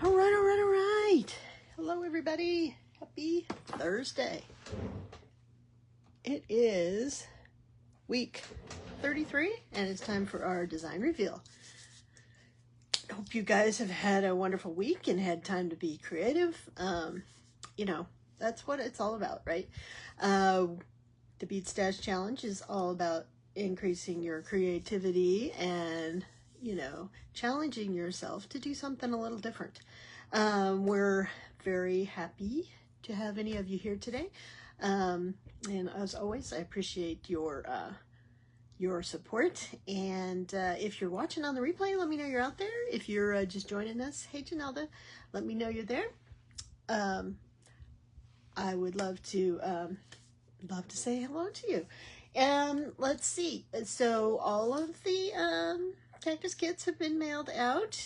All right, all right, all right. Hello, everybody. Happy Thursday. It is week 33, and it's time for our design reveal. Hope you guys have had a wonderful week and had time to be creative. You know, that's what it's all about, right? The Bead Stash Challenge is all about increasing your creativity and, you know, challenging yourself to do something a little different. We're very happy to have any of you here today. And as always, I appreciate your support. And if you're watching on the replay, let me know you're out there. If you're just joining us, hey Janelda, let me know you're there. I would love to say hello to you. Let's see. So all of the cactus kits have been mailed out.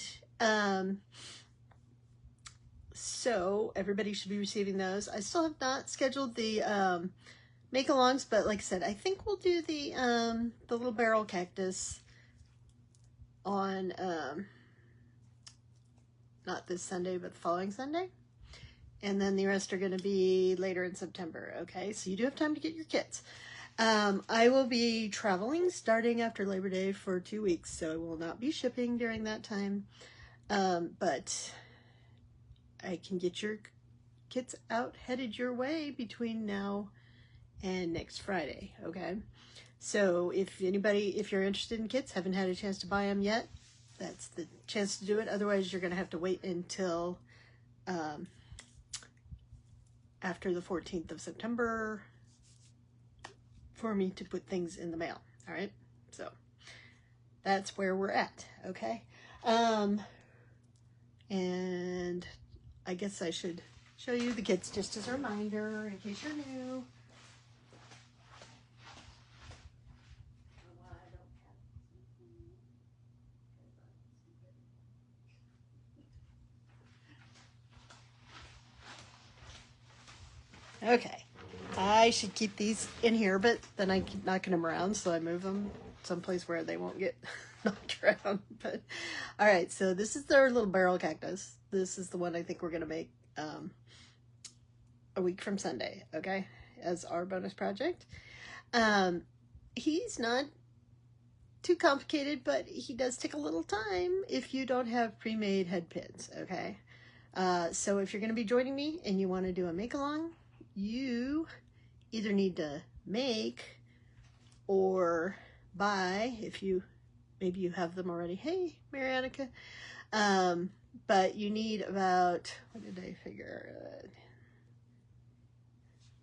So everybody should be receiving those. I still have not scheduled the make-alongs, but like I said, I think we'll do the little barrel cactus on not this Sunday, but the following Sunday. And then the rest are going to be later in September, okay? So you do have time to get your kits. I will be traveling starting after Labor Day for 2 weeks, so I will not be shipping during that time. But I can get your kits out, headed your way between now and next Friday, okay? So if you're interested in kits, haven't had a chance to buy them yet, that's the chance to do it. Otherwise, you're going to have to wait until after the 14th of September for me to put things in the mail, all right? So that's where we're at, okay? And I guess I should show you the kits just as a reminder in case you're new. Okay, I should keep these in here, but then I keep knocking them around, so I move them someplace where they won't get knocked around. But all right, so this is their little barrel cactus. This is the one I think we're gonna make a week from Sunday, okay, as our bonus project. He's not too complicated, but he does take a little time if you don't have pre-made head pins, okay? So if you're gonna be joining me and you want to do a make-along, you either need to make or buy, if maybe you have them already. Hey, Marianica. But you need about, what did I figure?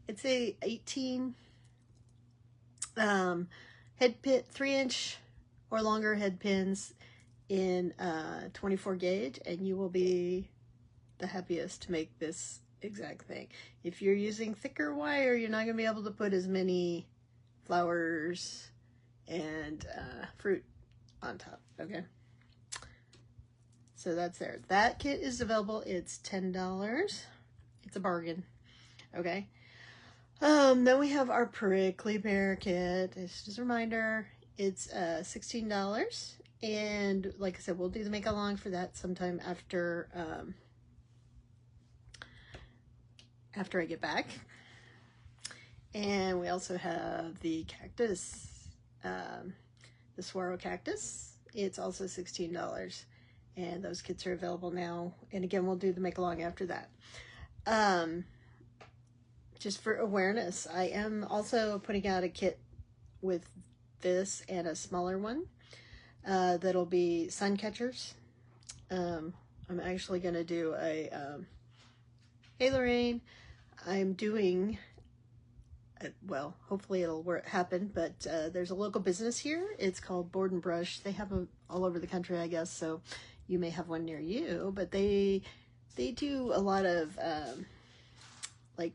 It's a 18 head pin, 3-inch or longer head pins in 24 gauge, and you will be the happiest to make this exact thing. If you're using thicker wire, you're not going to be able to put as many flowers and fruit on top, okay? So that's there. That kit is available. It's $10. It's a bargain, okay? Then we have our prickly pear kit. Just a reminder, it's $16. And like I said, we'll do the make-along for that sometime after I get back. And we also have the cactus, the saguaro cactus. It's also $16, and those kits are available now. And again, we'll do the make-along after that. Just for awareness, I am also putting out a kit with this and a smaller one that'll be sun catchers. I'm actually going to do a halo rain. I'm doing, well, hopefully it'll happen, but there's a local business here. It's called Board and Brush. They have them all over the country, I guess, so you may have one near you, but they do a lot of like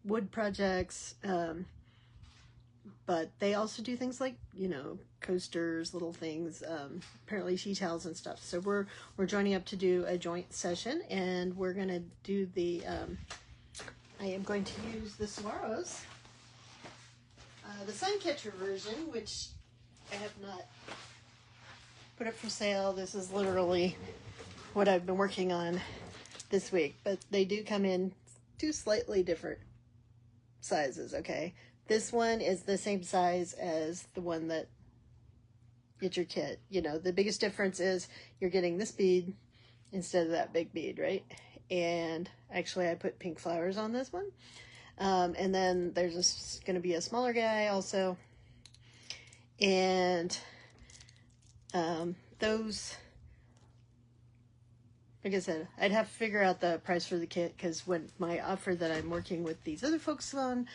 wood projects, but they also do things like, you know, coasters, little things, apparently tea towels and stuff. So we're joining up to do a joint session, and we're gonna do the I am going to use the saguaros, the Suncatcher version, which I have not put up for sale. This is literally what I've been working on this week, but they do come in two slightly different sizes, okay? This one is the same size as the one that gets your kit. You know, the biggest difference is you're getting this bead instead of that big bead, right? And actually I put pink flowers on this one. And then there's going to be a smaller guy also. And those, like I said, I'd have to figure out the price for the kit, because when my offer that I'm working with these other folks on,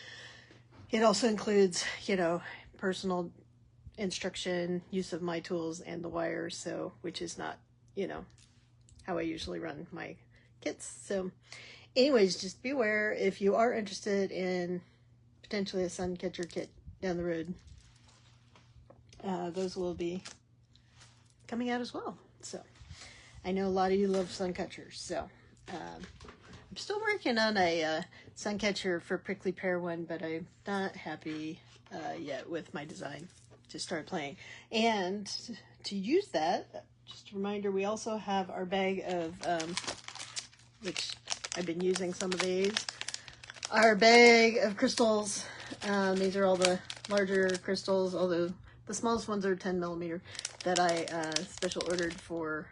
it also includes, you know, personal instruction, use of my tools, and the wires, so, which is not, you know, how I usually run my kits. So anyways, just be aware if you are interested in potentially a sun catcher kit down the road, those will be coming out as well. So I know a lot of you love sun catchers, so I'm still working on a sun catcher for prickly pear one, but I'm not happy yet with my design to start playing. And to use that, just a reminder, we also have our bag of, which I've been using some of these, our bag of crystals. These are all the larger crystals, although the smallest ones are 10 millimeter, that I special ordered for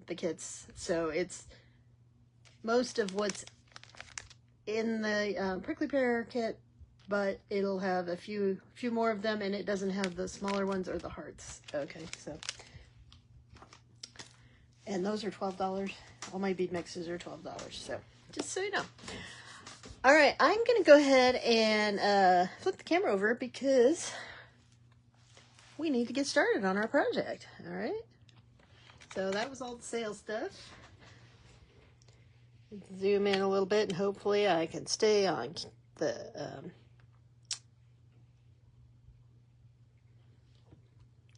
the kits. So it's most of what's in the prickly pear kit, but it'll have a few more of them, and it doesn't have the smaller ones or the hearts. Okay, so, and those are $12. All my bead mixes are $12, so just so you know. All right, I'm gonna go ahead and flip the camera over because we need to get started on our project. All right, so that was all the sales stuff. Let's zoom in a little bit, and hopefully I can stay on the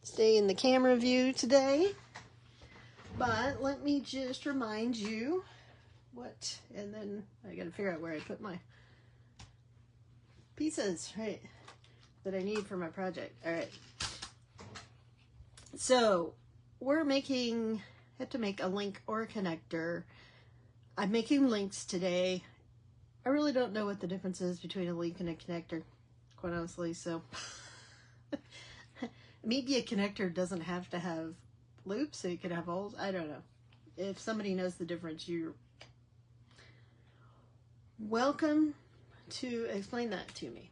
stay in the camera view today. But let me just remind you what, and then I gotta figure out where I put my pieces, right, that I need for my project. All right, so we're have to make a link or a connector. I'm making links today. I really don't know what the difference is between a link and a connector, quite honestly, so maybe a connector doesn't have to have loops, so you could have holes. I don't know. If somebody knows the difference, you're welcome to explain that to me.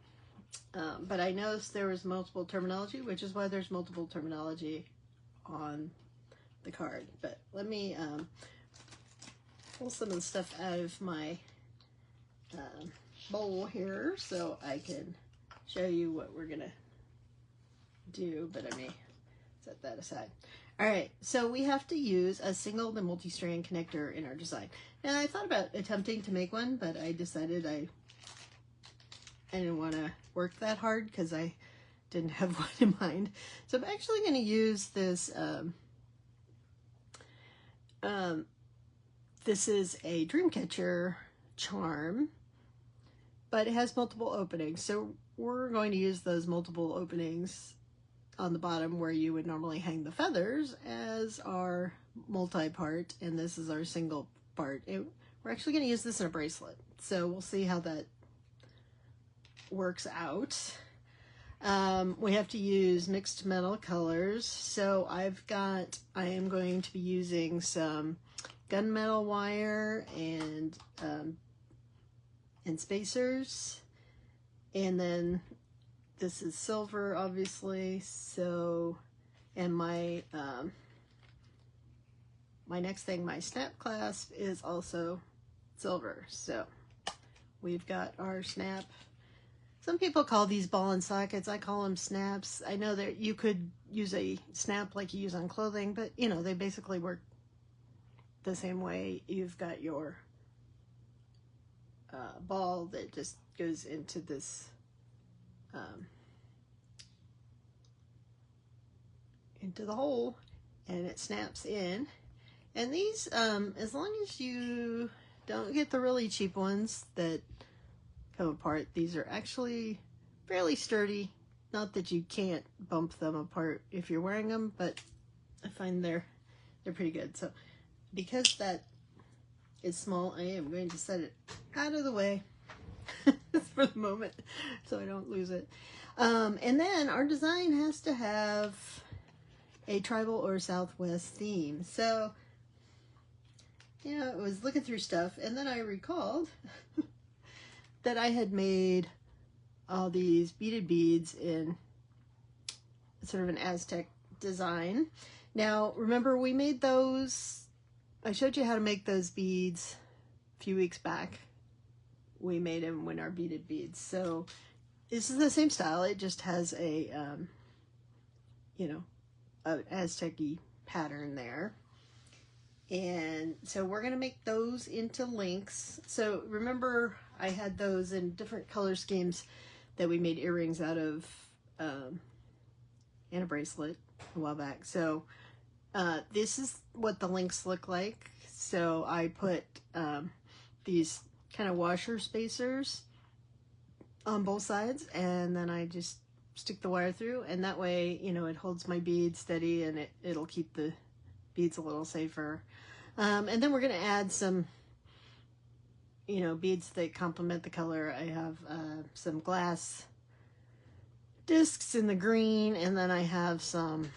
But I noticed there was multiple terminology, which is why there's multiple terminology on the card. But let me pull some of the stuff out of my bowl here so I can show you what we're gonna do, but I may set that aside. All right, so we have to use a single and multi-strand connector in our design. Now I thought about attempting to make one, but I decided I didn't want to work that hard because I didn't have one in mind. So I'm actually going to use this. This is a Dreamcatcher charm, but it has multiple openings. So we're going to use those multiple openings on the bottom where you would normally hang the feathers as our multi-part, and this is our single part. We're actually going to use this in a bracelet, so we'll see how that works out. We have to use mixed metal colors, so I am going to be using some gunmetal wire and spacers, and then this is silver, obviously. So, and my my next thing, my snap clasp, is also silver. So we've got our snap. Some people call these ball and sockets. I call them snaps. I know that you could use a snap like you use on clothing, but you know, they basically work the same way. You've got your ball that just goes into this into the hole, and it snaps in. And these, as long as you don't get the really cheap ones that come apart, these are actually fairly sturdy. Not that you can't bump them apart if you're wearing them, but I find they're they're pretty good. So because that is small, I am going to set it out of the way for the moment so I don't lose it. And then our design has to have a tribal or Southwest theme. So, yeah, I was looking through stuff, and then I recalled that I had made all these beaded beads in sort of an Aztec design. Now, remember we made those, I showed you how to make those beads a few weeks back. We made them when our beaded beads. So this is the same style. It just has a, you know, an Aztec-y pattern there. And so we're going to make those into links. So remember I had those in different color schemes that we made earrings out of, and a bracelet a while back. So this is what the links look like. So I put these kind of washer spacers on both sides, and then I just stick the wire through, and that way, you know, it holds my bead steady, and it'll keep the beads a little safer. And then we're going to add some, you know, beads that complement the color. I have some glass discs in the green, and then I have some,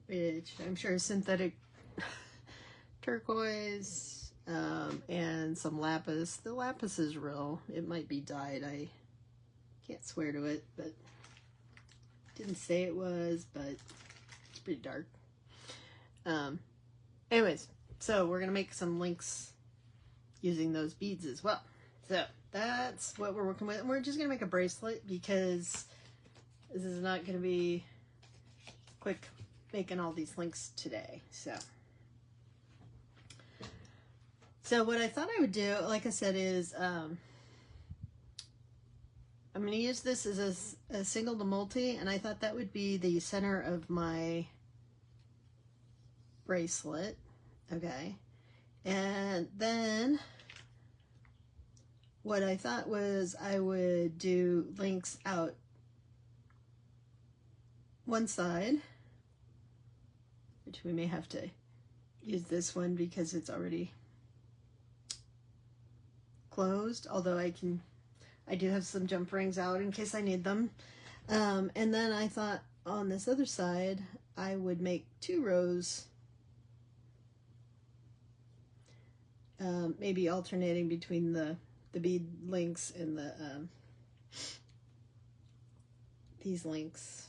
which I'm sure is synthetic turquoise, and some lapis. The lapis is real. It might be dyed. I can't swear to it, but didn't say it was, but it's pretty dark. Anyways, so we're gonna make some links using those beads as well. So that's what we're working with, and we're just gonna make a bracelet because this is not gonna be quick making all these links today. So what I thought I would do, like I said, is I'm going to use this as a single to multi, and I thought that would be the center of my bracelet. Okay. And then what I thought was I would do links out one side, which we may have to use this one because it's already closed, although I do have some jump rings out in case I need them. And then I thought on this other side I would make 2 rows, maybe alternating between the bead links and the these links.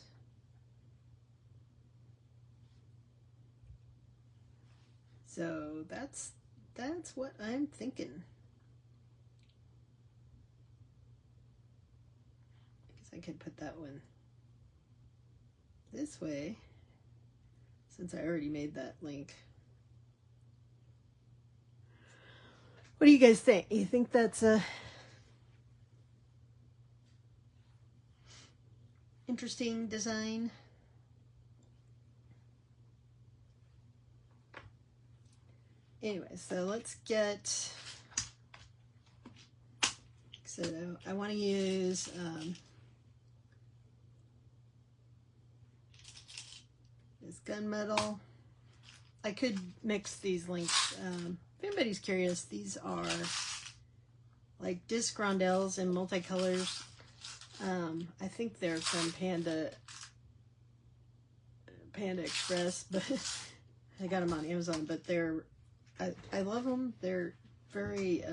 So that's what I'm thinking. I could put that one this way since I already made that link. What do you guys think? You think that's a interesting design? Anyway, so let's get, so I want to use this gunmetal. I could mix these links. If anybody's curious, these are like disc rondelles in multicolors. I think they're from Panda Express, but I got them on Amazon. But I love them. They're very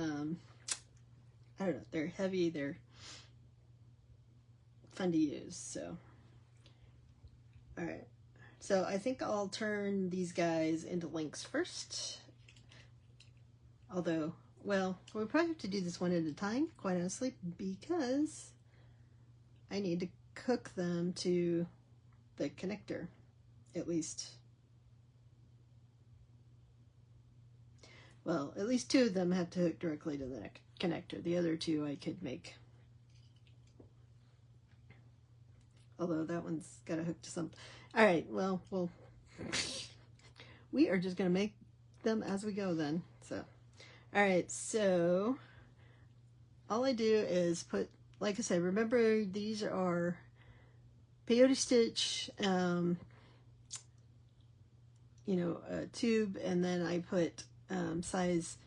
I don't know. They're heavy. They're fun to use. So, all right. So I think I'll turn these guys into links first. Although, well, we'll probably have to do this one at a time, quite honestly, because I need to hook them to the connector, at least. Well, at least 2 of them have to hook directly to the connector. The other 2 I could make. Although that one's got to hook to something. All right, well, we are just going to make them as we go then. So, all right, so all I do is put, like I said, remember these are peyote stitch a tube, and then I put size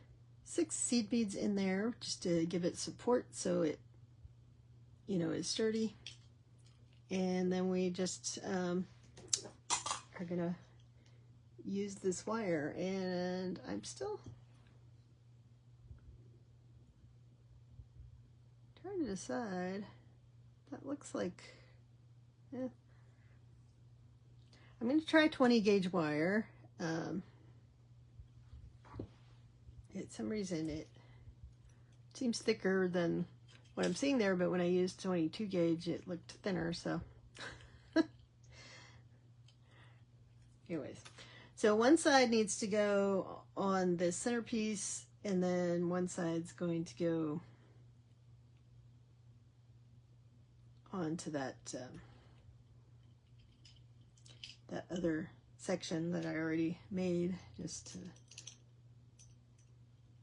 6 seed beads in there just to give it support so it is sturdy. And then we just are gonna use this wire, and I'm still trying to decide. That looks like, yeah. I'm going to try 20 gauge wire. For some reason it seems thicker than what I'm seeing there, but when I used 22 gauge it looked thinner, so. Anyways, so one side needs to go on this centerpiece, and then one side's going to go onto that that other section that I already made, just to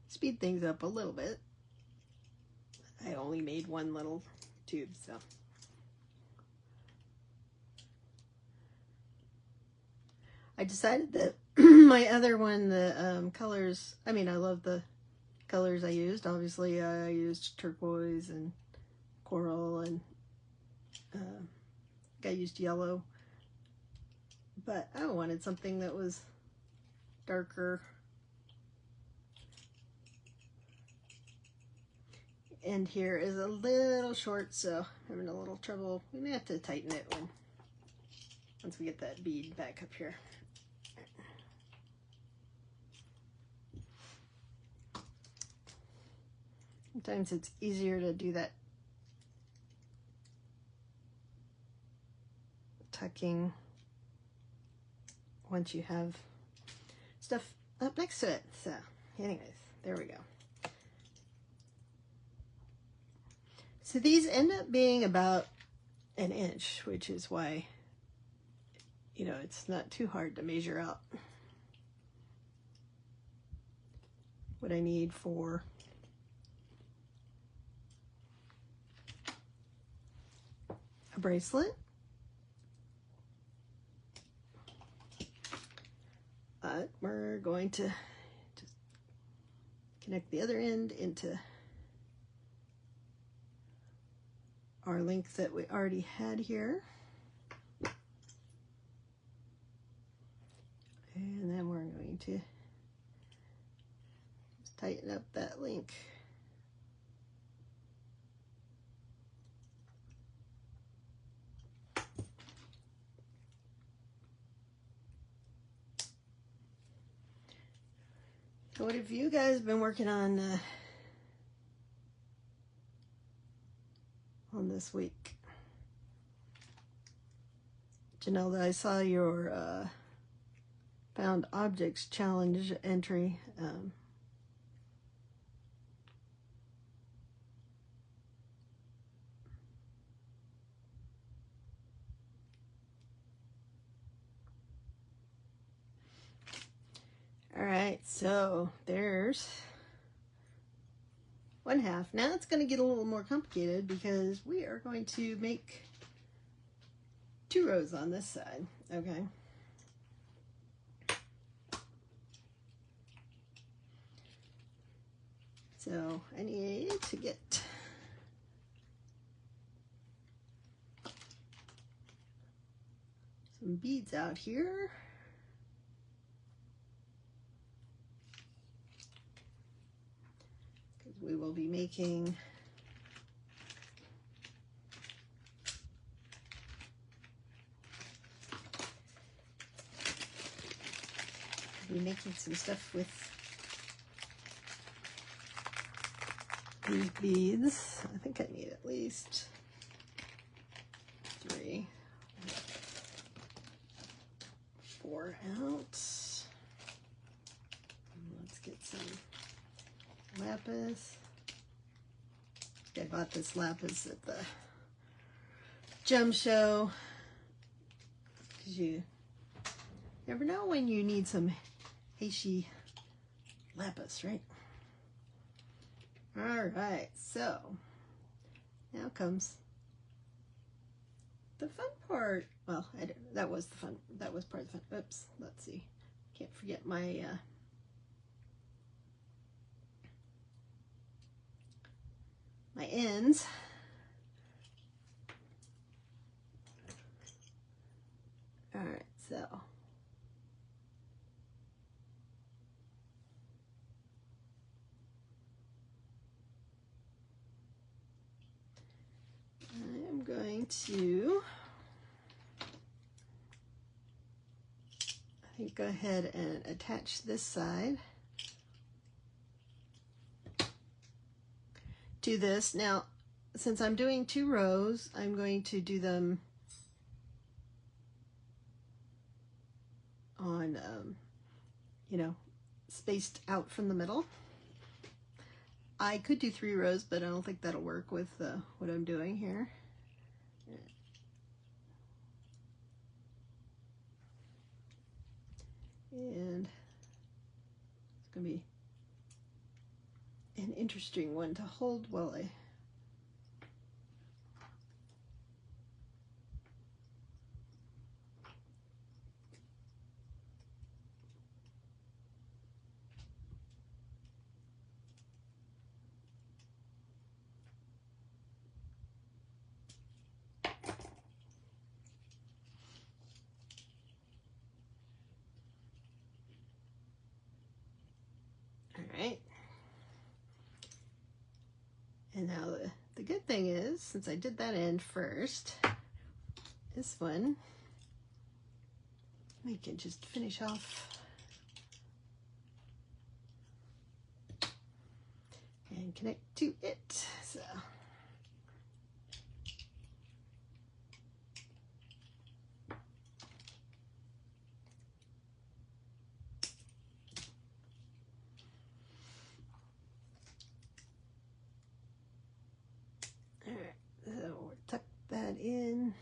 speed things up a little bit. I only made one little tube, so. I decided that my other one, the colors, I mean, I love the colors I used. Obviously, I used turquoise and coral, and I used yellow. But I wanted something that was darker. End here is a little short, so I'm having a little trouble. We may have to tighten it once we get that bead back up here. Sometimes it's easier to do that tucking once you have stuff up next to it. So anyways, there we go. So these end up being about an inch, which is why, it's not too hard to measure out what I need for a bracelet. But we're going to just connect the other end into our length that we already had here. And then we're going to just tighten up that link. So what have you guys been working on this week? Janelle, I saw your found objects challenge entry. All right, so there's one half. Now it's going to get a little more complicated because we are going to make 2 rows on this side, okay? So I need to get some beads out here. We will be making some stuff with these beads. I think I need at least 3, 4 out. Let's get some lapis. I bought this lapis at the gem show because you never know when you need some Heishi lapis, right? All right, so now comes the fun part. Well, that was part of the fun. Oops, let's see. Can't forget my my ends. All right, so I am going to, I think, go ahead and attach this side to this. Now, since I'm doing 2 rows, I'm going to do them on, you know, spaced out from the middle. I could do 3 rows, but I don't think that'll work with what I'm doing here. And it's going to be an interesting one to hold while I Alright, and now the good thing is, since I did that end first, this one we can just finish off and connect to it. So alright, so we'll tuck that in.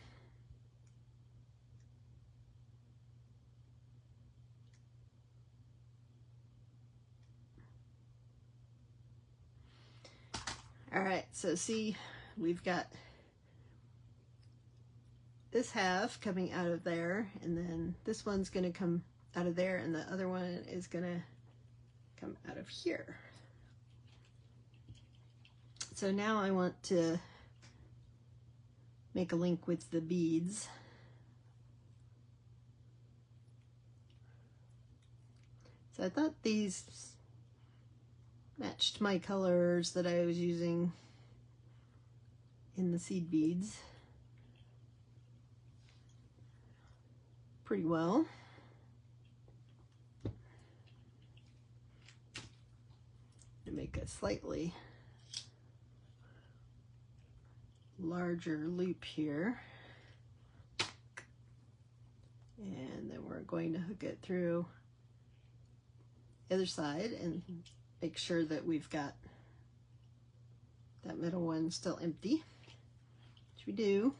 Alright, so see, we've got this half coming out of there, and then this one's going to come out of there, and the other one is going to come out of here. So now I want to make a link with the beads. So I thought these matched my colors that I was using in the seed beads pretty well. To make a slightly larger loop here, and then we're going to hook it through the other side and make sure that we've got that middle one still empty, which we do.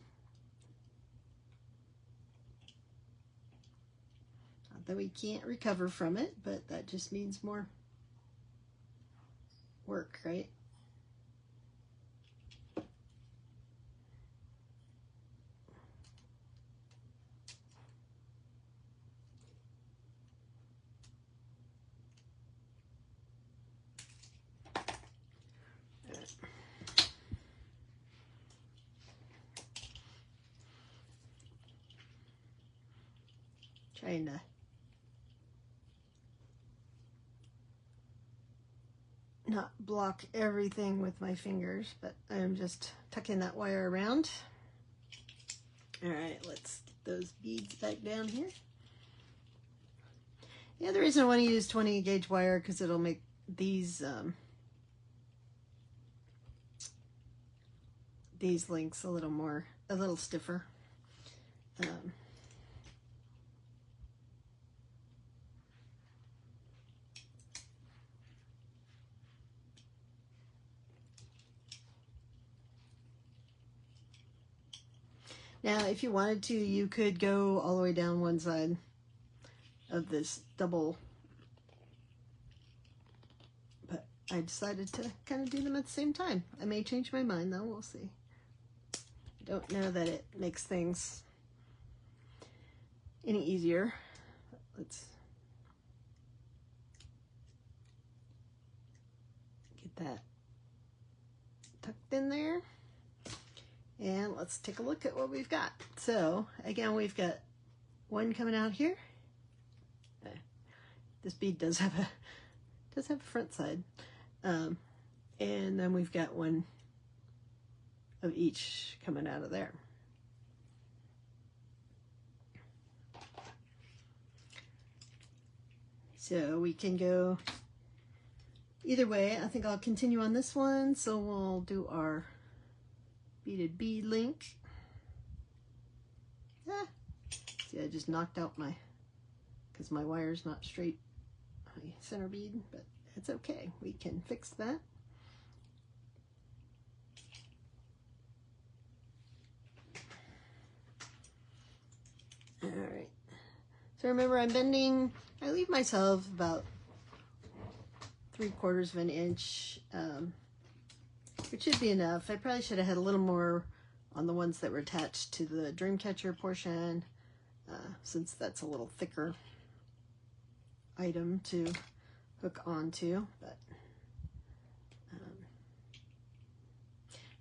Not that we can't recover from it, but that just means more work, right? Trying to not block everything with my fingers, but I'm just tucking that wire around. All right, let's get those beads back down here. Yeah, the reason I want to use 20 gauge wire because it'll make these links a little stiffer. Now, if you wanted to, you could go all the way down one side of this double, but I decided to kind of do them at the same time. I may change my mind though, we'll see. I don't know that it makes things any easier. Let's Get that tucked in there. And let's take a look at what we've got. So again, we've got one coming out here. This bead does have a front side. And then we've got one of each coming out of there. So we can go either way. I think I'll continue on this one. So we'll do our beaded bead link. See, I just knocked out because my wire's not straight, my center bead, but it's okay. We can fix that. All right. So remember, I'm bending, I leave myself about 3/4 of an inch, which should be enough. I probably should have had a little more on the ones that were attached to the Dreamcatcher portion, since that's a little thicker item to hook onto. But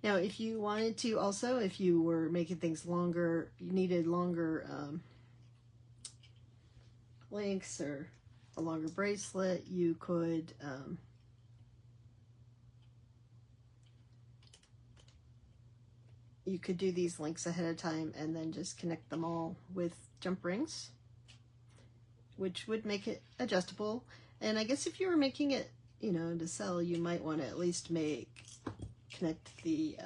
now if you wanted to also, if you were making things longer, you needed longer links or a longer bracelet, you could do these links ahead of time and then just connect them all with jump rings, which would make it adjustable. And I guess if you were making it, you know, to sell, you might want to at least connect the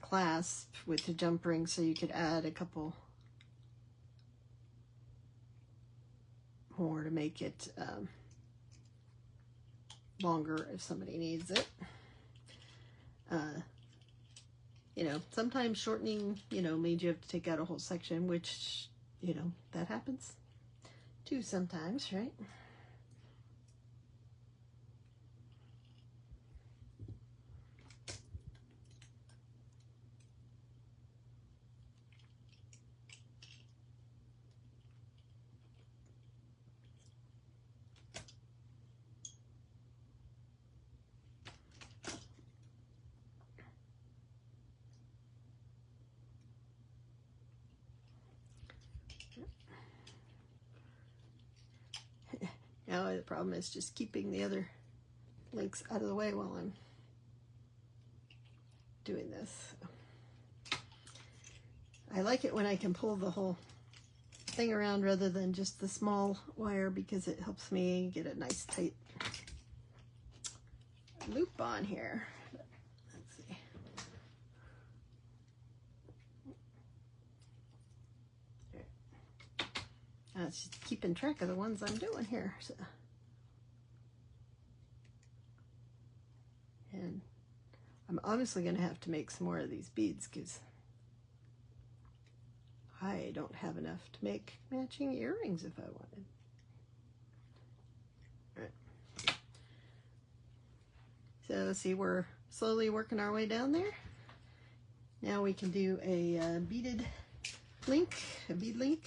clasp with the jump ring, so you could add a couple more to make it longer if somebody needs it. You know, sometimes shortening, you know, made you have to take out a whole section, which, you know, that happens too sometimes, right? Now the problem is just keeping the other links out of the way while I'm doing this. I like it when I can pull the whole thing around rather than just the small wire, because it helps me get a nice tight loop on here. Let's see. It's just keeping track of the ones I'm doing here. So. And I'm obviously going to have to make some more of these beads because I don't have enough to make matching earrings if I wanted. All right. So see, we're slowly working our way down there. Now we can do a beaded link, a bead link.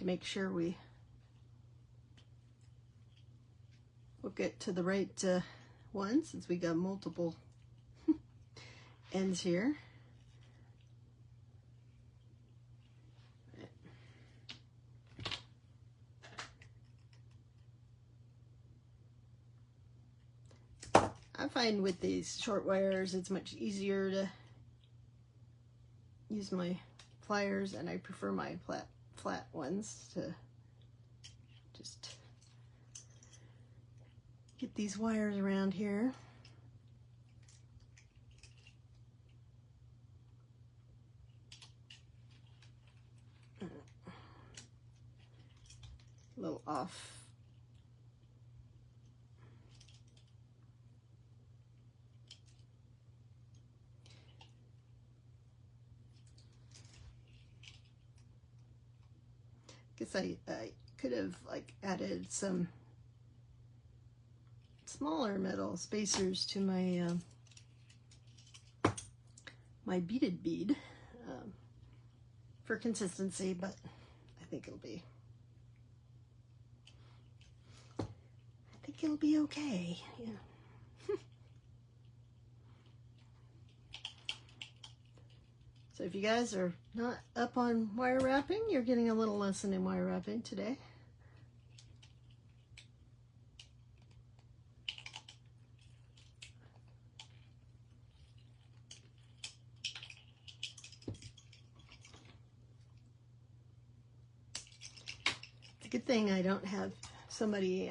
Make sure we hook it to the right one, since we got multiple ends here. I find with these short wires it's much easier to use my pliers, and I prefer my flat ones to just get these wires around here. off. Guess I could have like added some smaller metal spacers to my my beaded bead for consistency, but I think it'll be okay. Yeah. So if you guys are not up on wire wrapping, you're getting a little lesson in wire wrapping today. It's a good thing I don't have somebody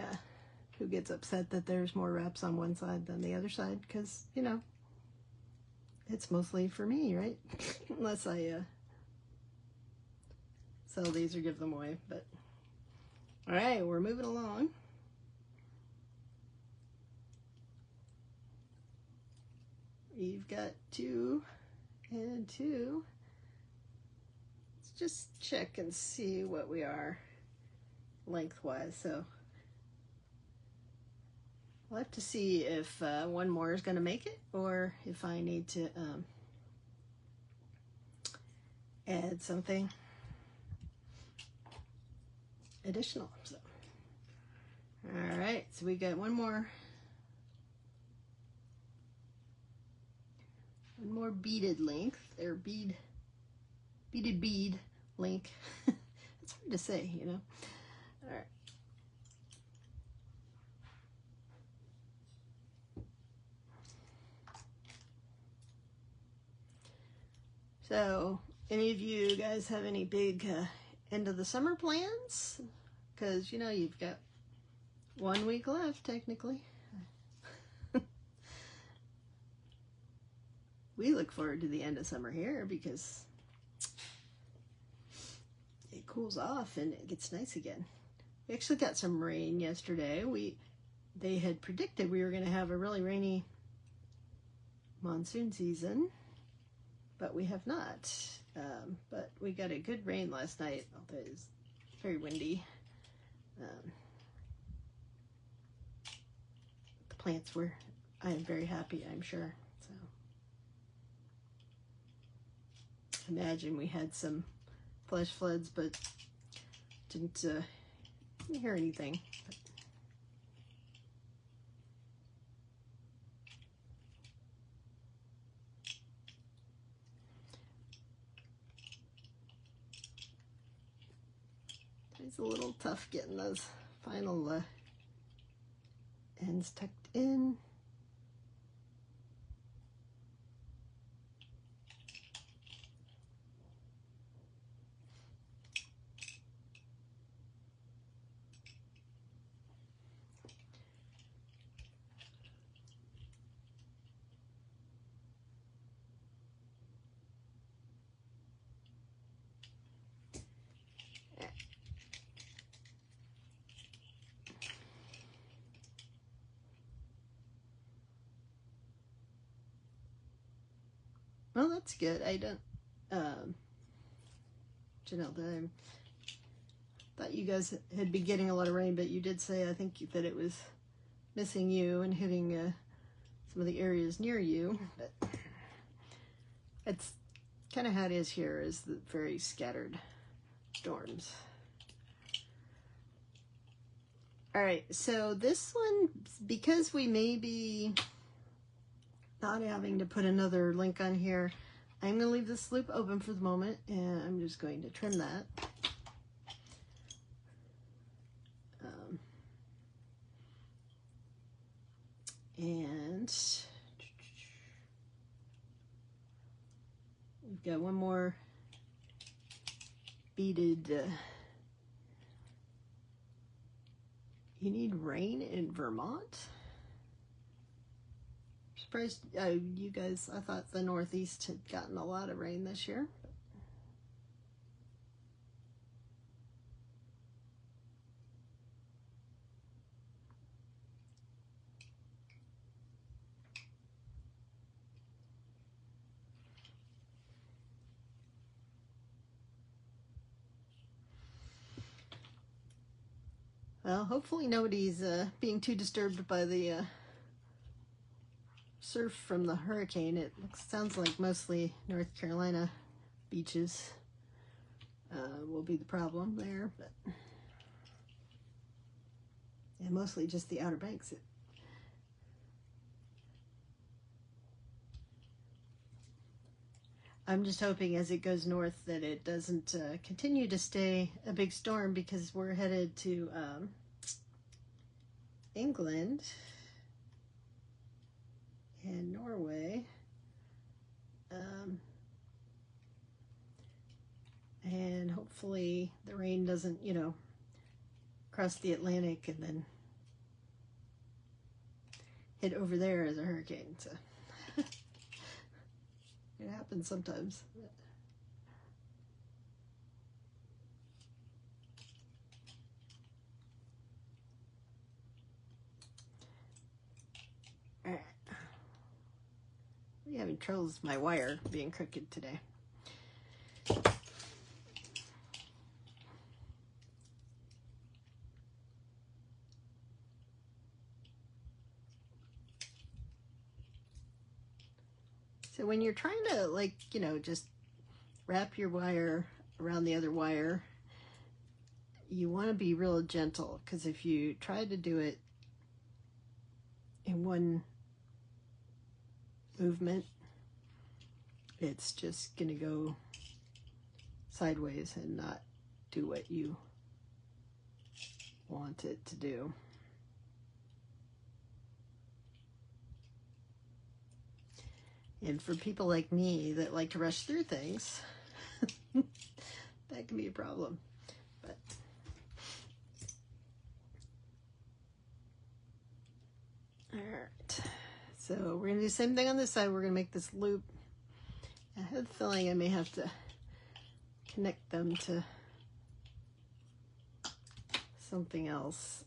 who gets upset that there's more wraps on one side than the other side, because, you know, it's mostly for me, right? Unless I sell these or give them away. But all right, we're moving along. We've got 2 and 2. Let's just check and see what we are lengthwise. So I'll have to see if one more is going to make it, or if I need to add something additional. So, all right, so we got one more beaded length, or beaded bead length. It's hard to say, you know. All right. So, any of you guys have any big end of the summer plans? Because, you know, you've got 1 week left, technically. We look forward to the end of summer here because it cools off and it gets nice again. We actually got some rain yesterday. They had predicted we were going to have a really rainy monsoon season, but we have not. But we got a good rain last night, although it was very windy. The plants were, I am very happy, I'm sure. So imagine we had some flash floods, but didn't hear anything. It's a little tough getting those final ends tucked in. Well, that's good. I don't, Janelle, I thought you guys had been getting a lot of rain, but you did say, I think, that it was missing you and hitting some of the areas near you. But it's kind of how it is here, is the very scattered storms. All right, so this one, because we may be not having to put another link on here, I'm going to leave this loop open for the moment, and I'm just going to trim that. And we've got one more beaded. You need rain in Vermont? Surprised you guys, I thought the Northeast had gotten a lot of rain this year. Well, hopefully nobody's being too disturbed by the surf from the hurricane. It sounds like mostly North Carolina beaches will be the problem there, but yeah, mostly just the Outer Banks. I'm just hoping as it goes north that it doesn't continue to stay a big storm, because we're headed to England and Norway. And hopefully the rain doesn't, cross the Atlantic and then hit over there as a hurricane. So it happens sometimes. All right. I'm having troubles with my wire being crooked today. So when you're trying to, just wrap your wire around the other wire, you want to be real gentle, because if you try to do it in one movement, it's just going to go sideways and not do what you want it to do. And for people like me that like to rush through things, that can be a problem. But all right, so we're gonna do the same thing on this side. We're gonna make this loop. I have the feeling I may have to connect them to something else.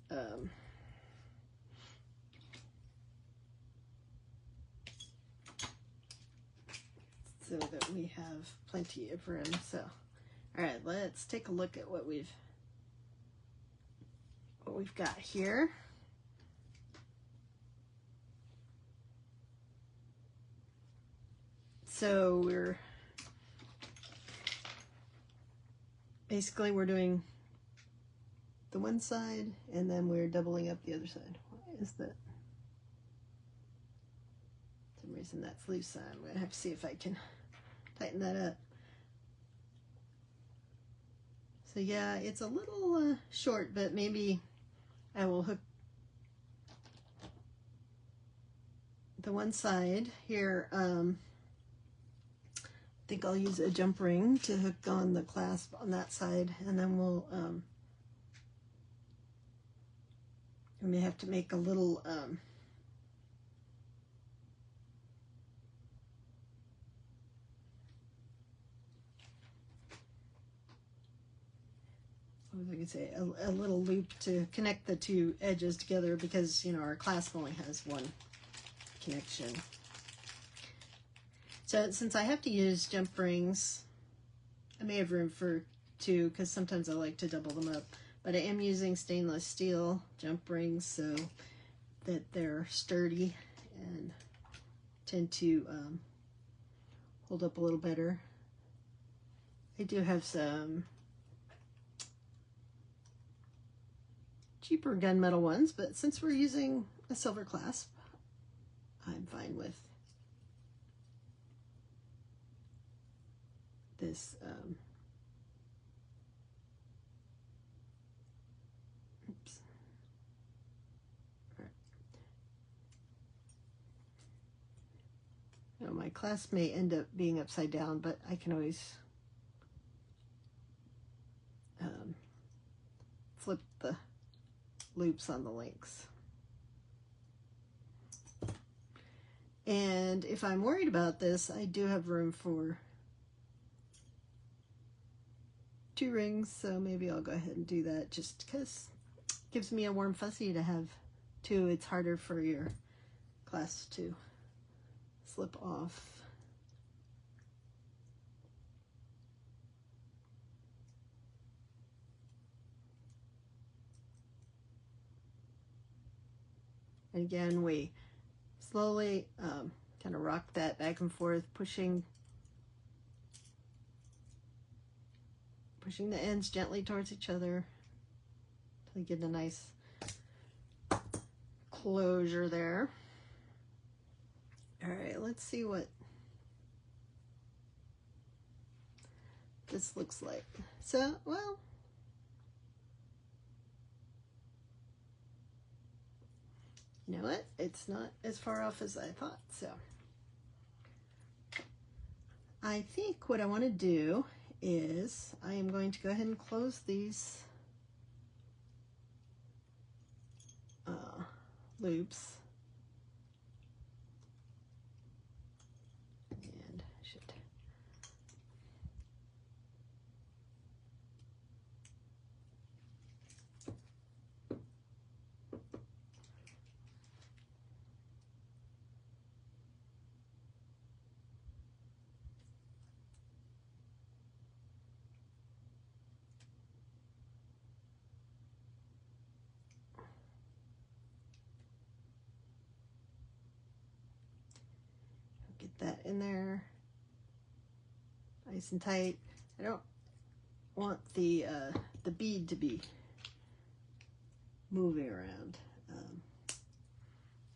So that we have plenty of room. So, all right, let's take a look at what we've got here. So we're doing the one side and then we're doubling up the other side. Why is that? For some reason that's loose. I'm gonna have to see if I can tighten that up. So yeah, it's a little short, but maybe I will hook the one side here. I think I'll use a jump ring to hook on the clasp on that side, and then we may have to make a little what was I gonna say? A little loop to connect the two edges together, because our clasp only has one connection. So since I have to use jump rings, I may have room for two, because sometimes I like to double them up, but I am using stainless steel jump rings so that they're sturdy and tend to hold up a little better. I do have some cheaper gunmetal ones, but since we're using a silver clasp, I'm fine with this oops. All right. Now my clasp may end up being upside down, but I can always flip the loops on the links. And if I'm worried about this, I do have room for 2 rings, so maybe I'll go ahead and do that, just because it gives me a warm fuzzy to have 2. It's harder for your clasp to slip off. And again, we slowly kind of rock that back and forth, pushing the ends gently towards each other until you get a nice closure there. All right, let's see what this looks like. So, well, you know what? It's not as far off as I thought. So I think what I want to do is I am going to go ahead and close these loops. And should get that in there nice and tight. I don't want the bead to be moving around.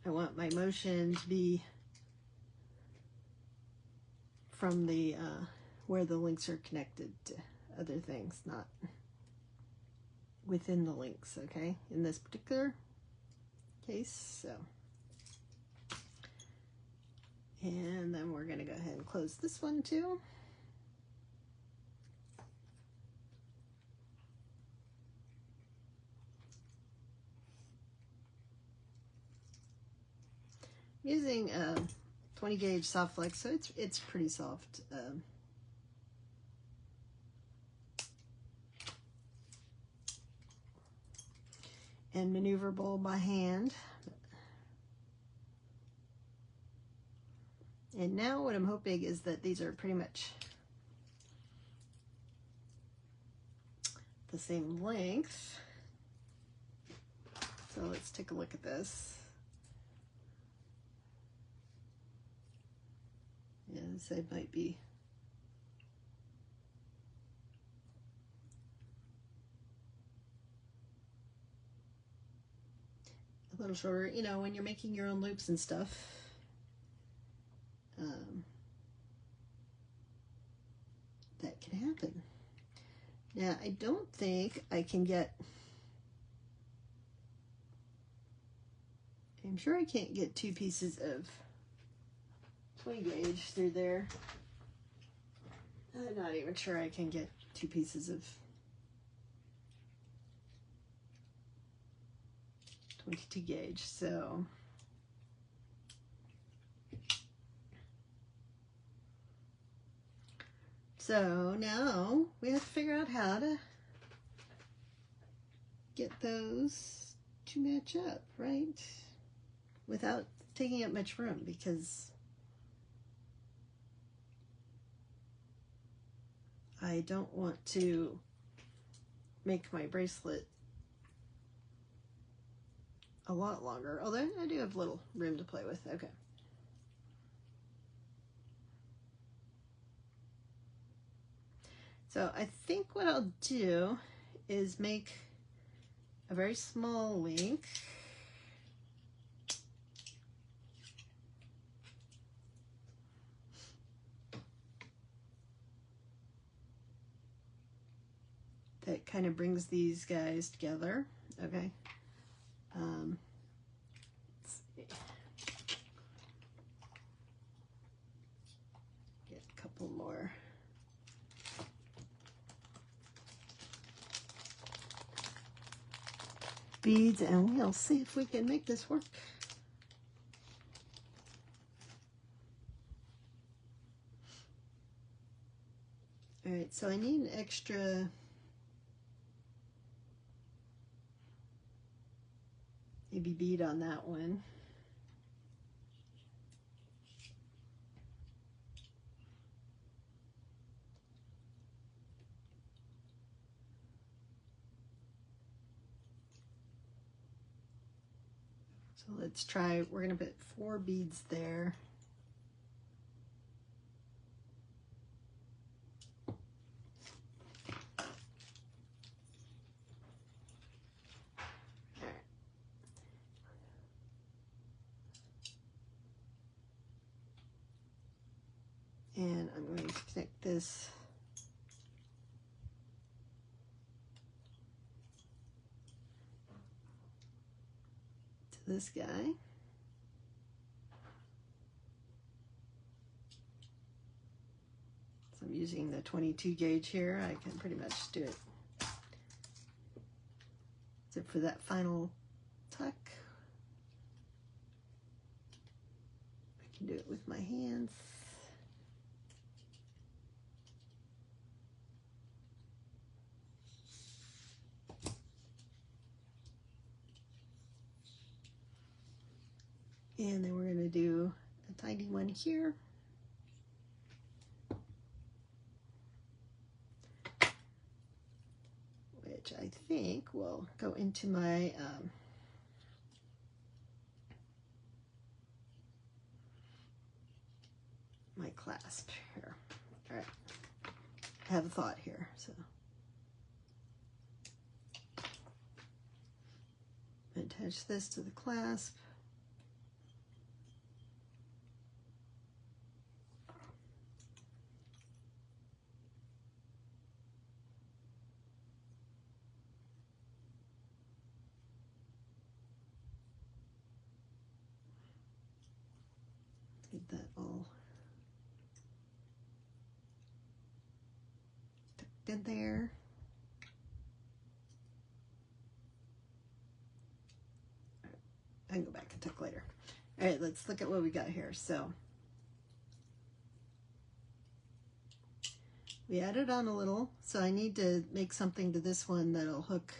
I want my motion to be from the where the links are connected to other things, not within the links, okay, in this particular case. So, and then we're going to go ahead and close this one too. I'm using 20 gauge soft flex, so it's pretty soft. And maneuverable by hand. And now what I'm hoping is that these are pretty much the same length. So let's take a look at this. Yeah, this side might be a little shorter, you know, when you're making your own loops and stuff. That can happen. Now, I don't think I can get, I'm sure I can't get 2 pieces of 20 gauge through there. I'm not even sure I can get 2 pieces of 22 gauge, so now we have to figure out how to get those to match up, right? Without taking up much room, because I don't want to make my bracelet a lot longer, although I do have a little room to play with. Okay. So I think what I'll do is make a very small link. That kind of brings these guys together, okay? Let's see. Get a couple more. Beads, and we'll see if we can make this work. All right, so I need an extra maybe bead on that one. So let's try, we're going to put 4 beads there. And I'm going to connect this to this guy. So I'm using the 22 gauge here. I can pretty much do it. Except for that final tuck. I can do it with my hands. And then we're going to do a tiny one here. Which I think will go into my my clasp here. All right, I have a thought here, so attach this to the clasp. Get that all tucked in there. I can go back and tuck later. All right, let's look at what we got here. So we added on a little, so I need to make something to this one that'll hook.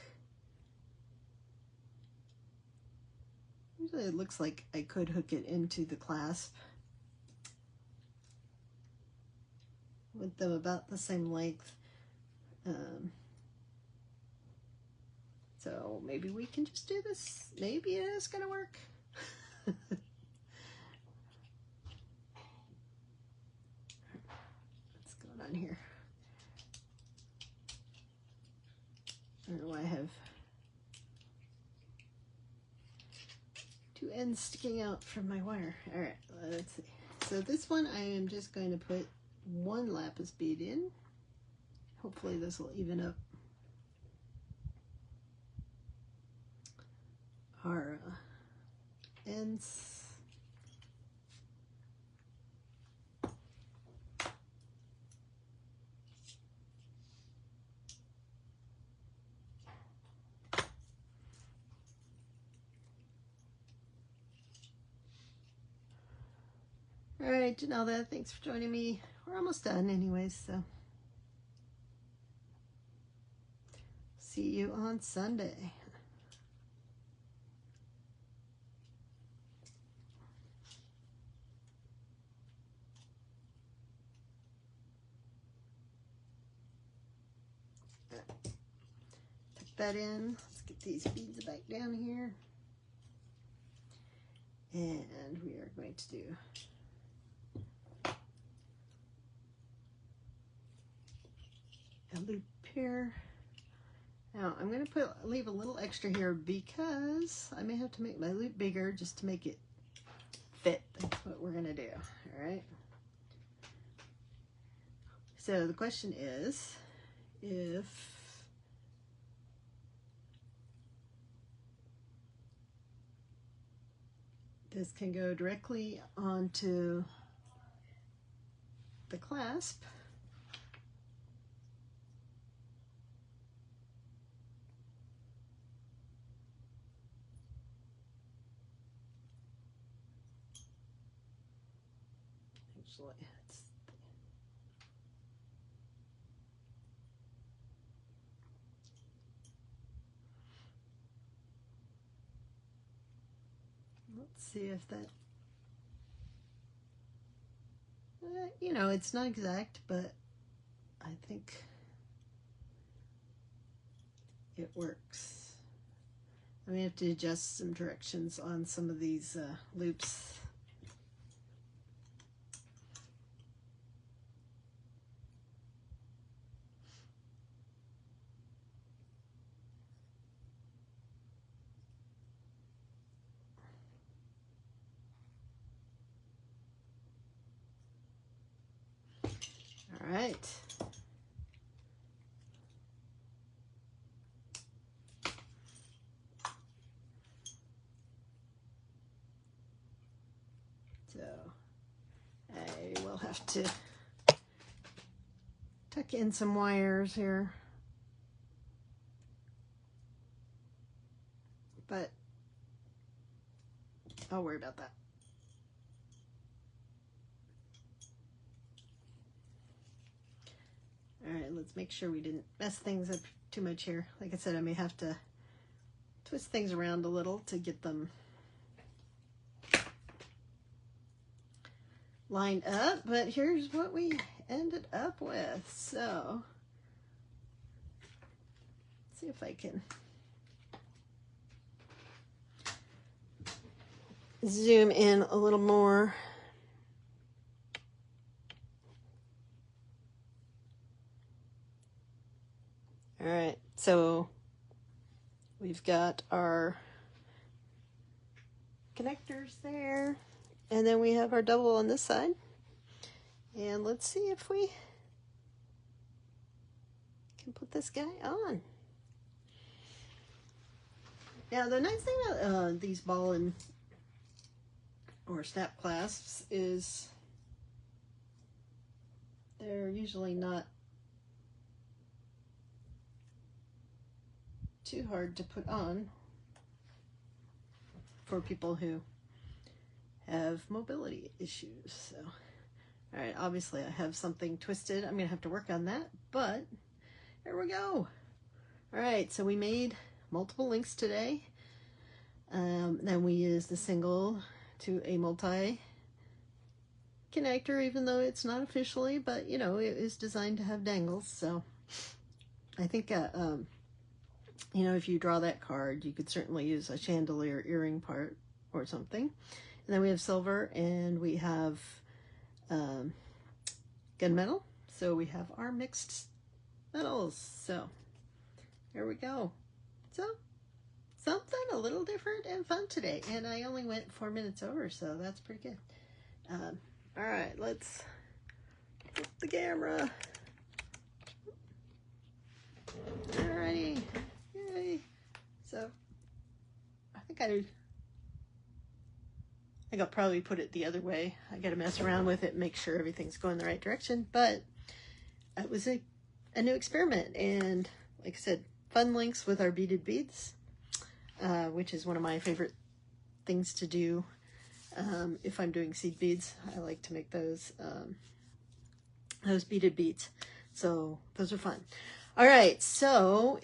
Usually it looks like I could hook it into the clasp with them about the same length. So maybe we can just do this. Maybe it is gonna work. What's going on here? I don't know why I have 2 ends sticking out from my wire. All right, let's see. So this one I am just going to put 1 lapis bead in. Hopefully this will even up our ends. All right, Janelda, thanks for joining me. We're almost done anyways, so see you on Sunday. Tuck that in. Let's get these beads back down here. And we are going to do a loop here. Now I'm going to leave a little extra here because I may have to make my loop bigger just to make it fit. That's what we're going to do. All right. So the question is, if this can go directly onto the clasp, actually let's see if that, you know, it's not exact, but I think it works. I may have to adjust some directions on some of these loops. All right. So I will have to tuck in some wires here, but I'll worry about that. All right, let's make sure we didn't mess things up too much here. Like I said, I may have to twist things around a little to get them lined up, but here's what we ended up with. So let's see if I can zoom in a little more. All right, so we've got our connectors there, and then we have our double on this side. And let's see if we can put this guy on. Now, the nice thing about these ball and or snap clasps is they're usually not too hard to put on for people who have mobility issues. So, all right, obviously I have something twisted. I'm gonna have to work on that, but here we go. All right, so we made multiple links today. Then we used the single to a multi connector, even though it's not officially, but you know, it is designed to have dangles. So I think you know, if you draw that card, you could certainly use a chandelier earring part or something. And then we have silver, and we have gunmetal. So we have our mixed metals. So here we go. So something a little different and fun today. And I only went 4 minutes over, so that's pretty good. All right, let's flip the camera. Alrighty. Yay. So I think I'll probably put it the other way. I gotta mess around with it and make sure everything's going the right direction, but it was a new experiment, and like I said, fun links with our beaded beads, which is one of my favorite things to do. If I'm doing seed beads, I like to make those beaded beads. So those are fun. All right, so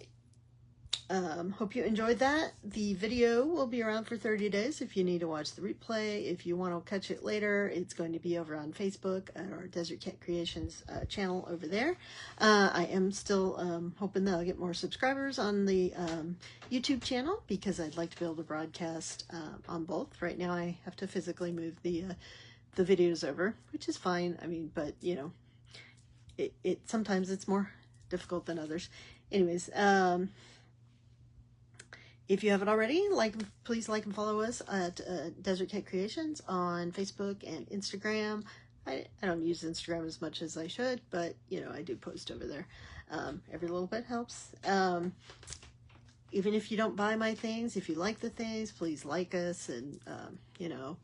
hope you enjoyed that. The video will be around for 30 days if you need to watch the replay. If you want to catch it later, it's going to be over on Facebook at our Desert Cat Creations channel over there. I am still hoping that I'll get more subscribers on the YouTube channel, because I'd like to be able to broadcast on both. Right now I have to physically move the videos over, which is fine. I mean, but you know, it sometimes it's more difficult than others. Anyways, if you haven't already, please like and follow us at Desert Cat Creations on Facebook and Instagram. I don't use Instagram as much as I should, but you know, I do post over there. Every little bit helps. Even if you don't buy my things, if you like the things, please like us, and you know,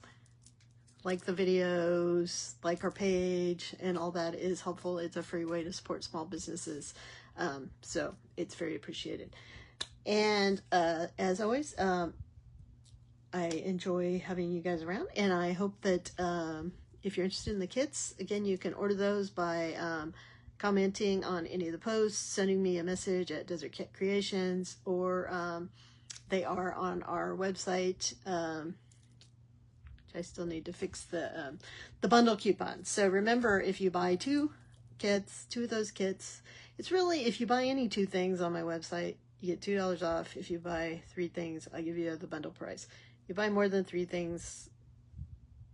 like the videos, like our page, and all that is helpful. It's a free way to support small businesses, so it's very appreciated. And as always, I enjoy having you guys around, and I hope that if you're interested in the kits, again, you can order those by commenting on any of the posts, sending me a message at Desert Cat Creations, or they are on our website, which I still need to fix the bundle coupon. So remember, if you buy two of those kits, it's really, if you buy any two things on my website, you get $2 off. If you buy 3 things, I'll give you the bundle price. You buy more than 3 things,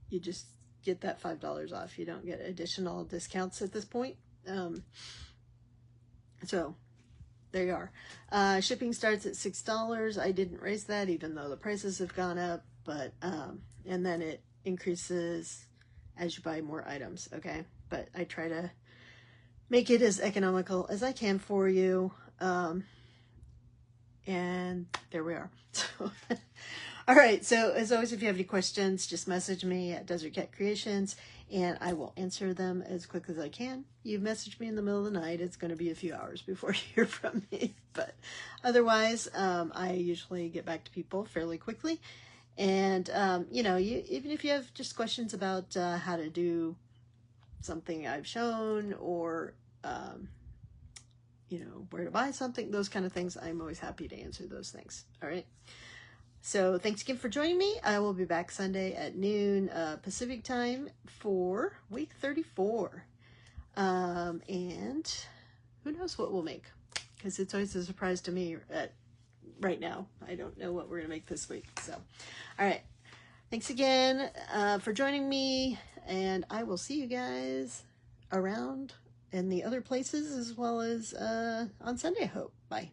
you just get that $5 off. You don't get additional discounts at this point. So there you are. Shipping starts at $6. I didn't raise that even though the prices have gone up, but and then it increases as you buy more items, okay? But I try to make it as economical as I can for you. And there we are. So, all right. So as always, if you have any questions, just message me at Desert Cat Creations and I will answer them as quick as I can. You message me in the middle of the night, it's going to be a few hours before you hear from me. But otherwise, I usually get back to people fairly quickly. And, you know, even if you have just questions about how to do something I've shown or, you know, where to buy something, those kind of things, I'm always happy to answer those things. All right. So thanks again for joining me. I will be back Sunday at noon Pacific time for week 34. And who knows what we'll make, because it's always a surprise to me right now. I don't know what we're going to make this week. So, all right. Thanks again for joining me, and I will see you guys around in the other places as well as on Sunday, I hope. Bye.